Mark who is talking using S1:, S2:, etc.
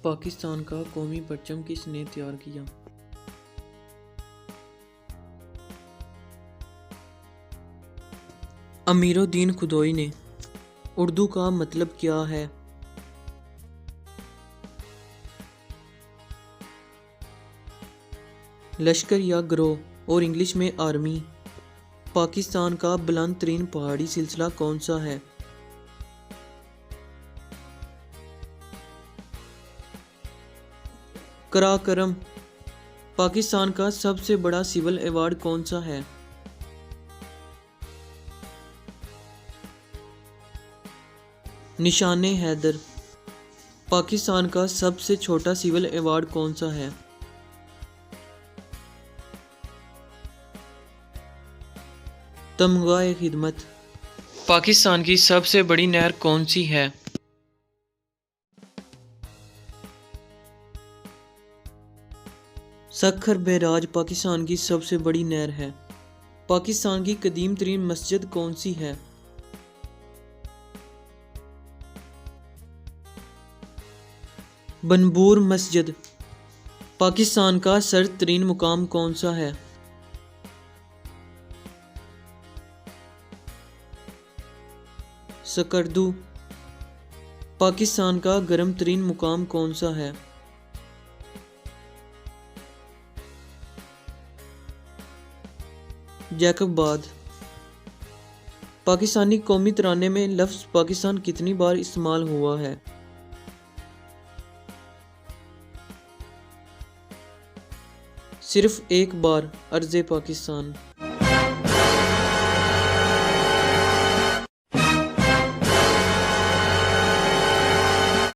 S1: पाकिस्तान का कौमी परचम किसने तैयार किया? अमीरुद्दीन खुदोई ने। उर्दू का मतलब क्या है? लश्कर या गिरोह और इंग्लिश में आर्मी। पाकिस्तान का बुलंद तरीन पहाड़ी सिलसिला कौन सा है? कराकरम। पाकिस्तान का सबसे बड़ा सिविल अवार्ड कौन सा है? निशाने हैदर। पाकिस्तान का सबसे छोटा सिविल अवार्ड कौन सा है? तमगाए खिदमत। पाकिस्तान की सबसे बड़ी नहर कौन सी है? सखर बैराज पाकिस्तान की सबसे बड़ी नहर है। पाकिस्तान की कदीम तरीन मस्जिद कौन सी है? बनबूर मस्जिद। पाकिस्तान का सर्द तरीन मुकाम कौन सा है? सकर्दू। पाकिस्तान का गर्म तरीन मुकाम कौन सा है? जैकबाद। पाकिस्तानी कौमी तराने में लफ्ज़ पाकिस्तान कितनी बार इस्तेमाल हुआ है? सिर्फ एक बार। अर्ज़े पाकिस्तान।